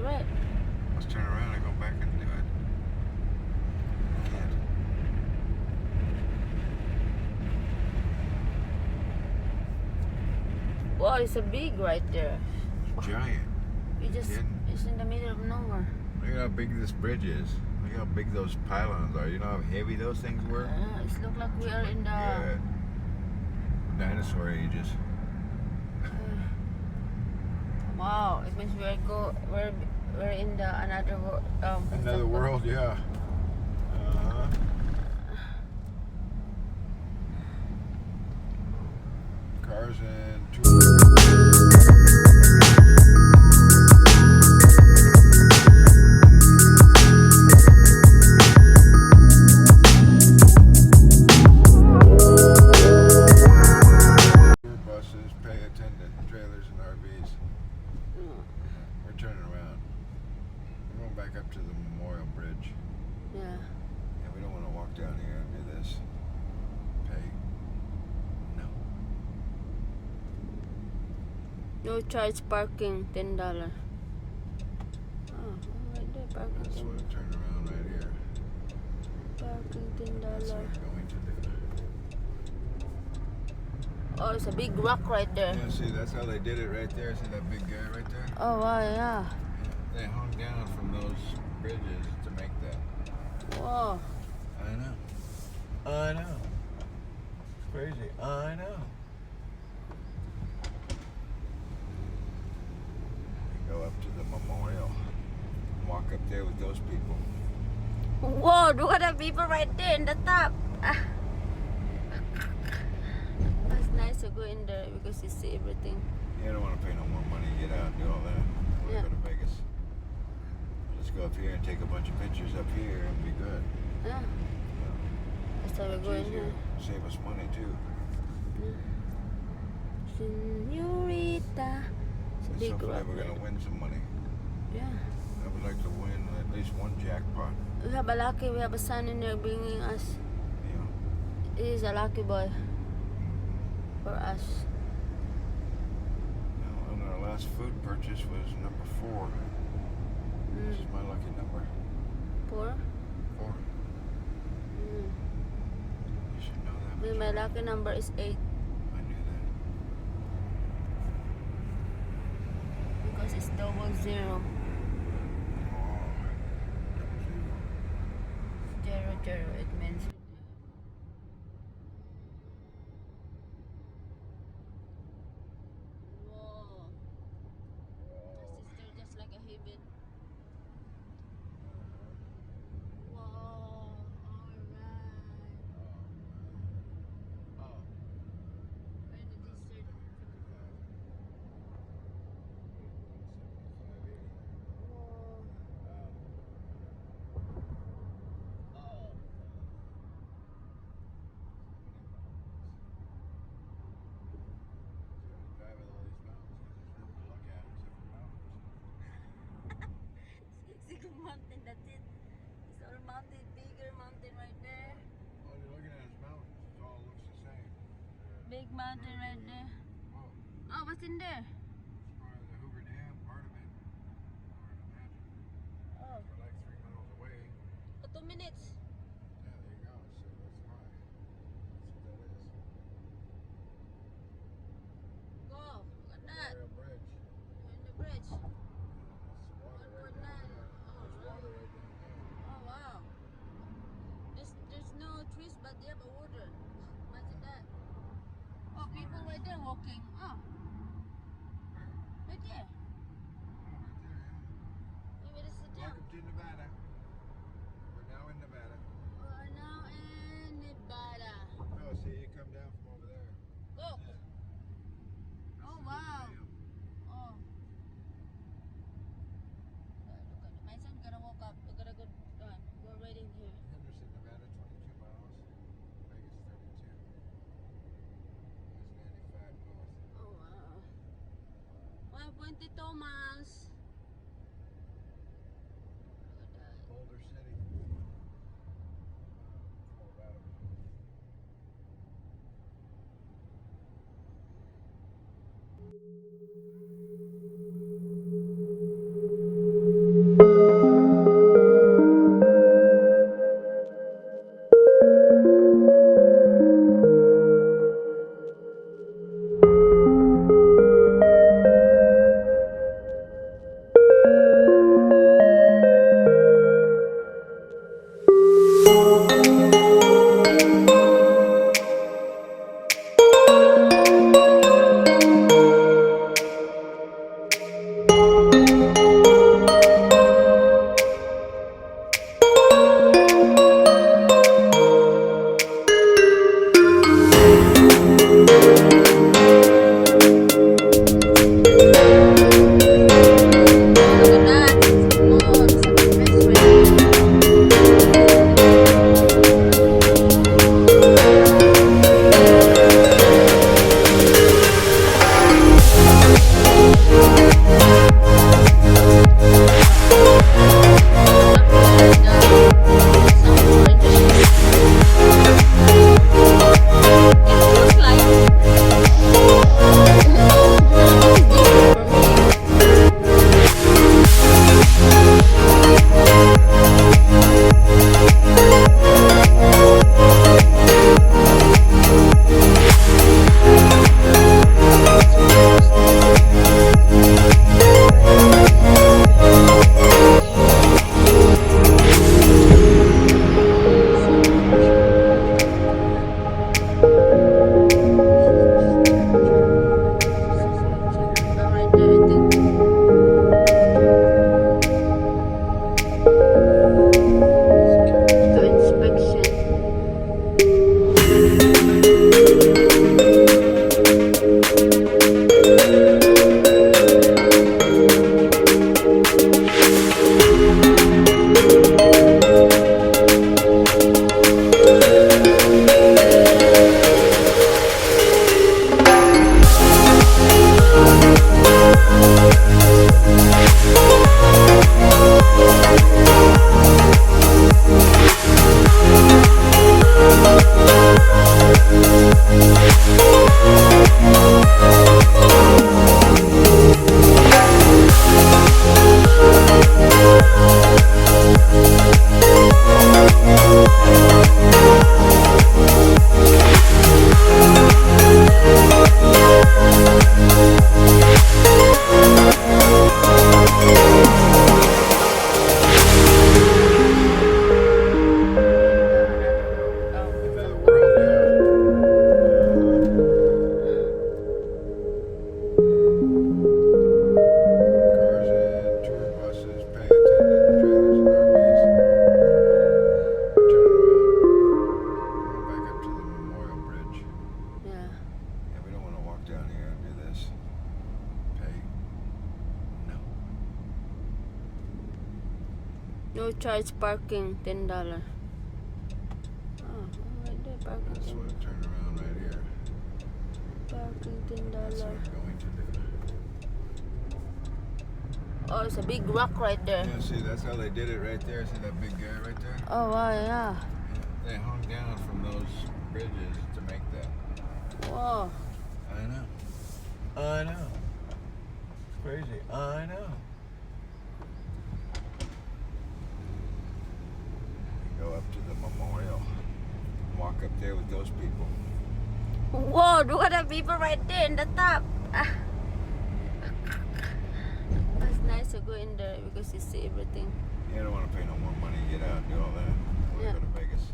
right. Let's turn around and go back and do it. Can't. Wow, it's a big right there. It's giant. It's in the middle of nowhere. Look at how big this bridge is. Look how big those pylons are. You know how heavy those things were? It looks like we are in the Yeah. Dinosaur ages. wow, it means we're in the another world. Another world, yeah. Uh-huh. Cars and buses, pay attendant, trailers and RVs. We're turning around. We're going back up to the Memorial Bridge. Yeah. Yeah, we don't want to walk down here and do this. Pay. No. No charge parking, $10. Oh, right there, parking. That's what it turned around right here. Parking That's what $10. we're going to do. Oh, it's a big rock right there. Yeah, see, that's how they did it right there. See that big guy right there? Oh wow, yeah. Yeah, they hung down from those bridges to make that. Whoa. I know. I know. It's crazy. I know. Go up to the memorial. Walk up there with those people. Whoa, look at the people right there in the top. That's nice to go in there because you see everything. You don't want to pay no more money to get out and do all that. We'll Yeah. go to Vegas. Let's go up here and take a bunch of pictures up here and be good. Yeah. That's how we go in here. Save us money too. Senorita. It's a And big hopefully rock. we're gonna win some money. Yeah. I would like to win at least one jackpot. We have a lucky, we have a son in there bringing us. Yeah. He is a lucky boy for us. Now, and our last food purchase was number 4. This is my lucky number. 4? 4. You should know that. Well, my lucky number is 8 I knew that. because it's double 0. Oh, double 0. 0, 0, it means. Whoa. This is just like a heaven. Whoa. Alright. Oh. We're in the desert. Whoa. Six mountain, that's it. It's all mountain, bigger mountain right there. All you're looking at is mountains. It all looks the same. Big mountain right there. Whoa. Oh, what's in there? It's part of the HOoVER Dam, part of it. Part of that. Oh, We're like 3 miles away. 2 minutes. Yeah, there you go. So that's why. That's what that is. Go. Look at that. Memorial Bridge. We're in the bridge. That's water right down 1.9. there. Oh, There's water right down there. Oh, wow. There's no trees, but they have a water. Imagine that. Oh, people right there walking. Oh. No charge parking, $10. Oh, right there, parking. That's what it turned around right here. Parking That's what $10. we're going to do. Oh, it's a big rock right there. Yeah, see, that's how they did it right there. See that big guy right there? Oh, wow, yeah. Yeah, they hung down from those bridges to make that. Whoa. I know. I know. It's crazy. I know. Go up to the memorial. Walk up there with those people. Whoa, look at the people right there in the top. It's nice to go in there because you see everything. You don't want to pay no more money to get out and do all that. We'll Yeah. go to Vegas.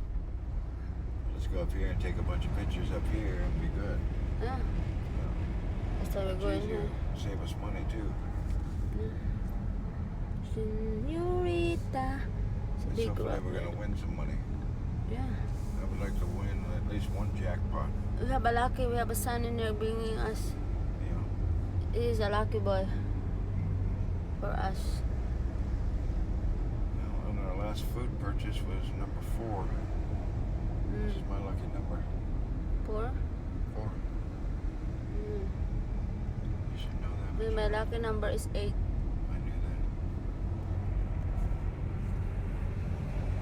Let's go up here and take a bunch of pictures up here and be good. Yeah. That's how we're It's going easier. here. Save us money too. Senorita. It's a big Hopefully rock. we're gonna win some money. Yeah. I would like to win at least one jackpot. We have a lucky, we have a son in there bringing us. Yeah. He is a lucky boy for us. Now, and our last food purchase was number 4. This is my lucky number. 4? 4. You should know that. Well, my lucky number is 8 I knew that.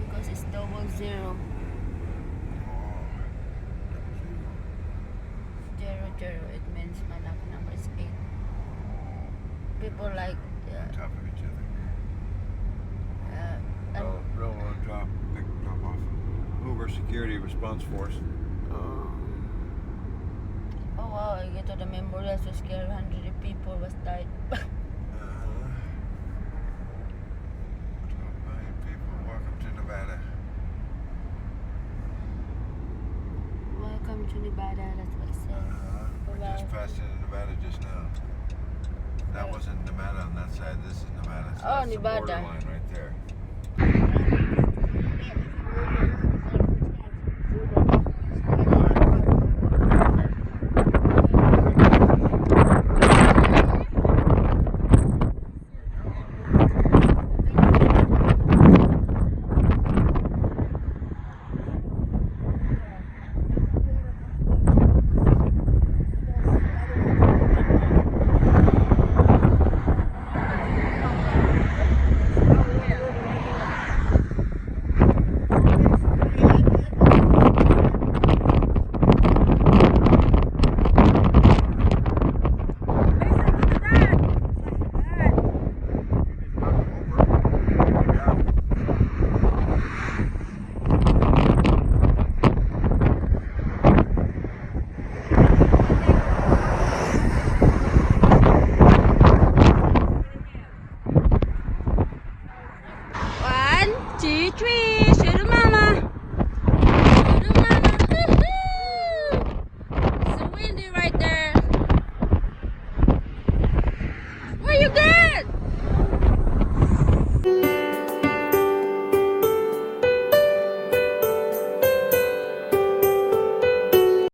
because it's double 0. Zero, zero. It means my lucky number is 8. People like On top of each other. and, Railroad drop off. HOoVER Security Response Force. oh wow, I get to the memorial so scared 100 people was died. Top 9 people. Welcome to Nevada. Welcome to Nevada, that's what it says. We just passed into Nevada just now. That wasn't Nevada on that So Oh, that's the Nevada. borderline right there. One, two, three. Show the mama. Show the mama. Woo-hoo. It's so windy right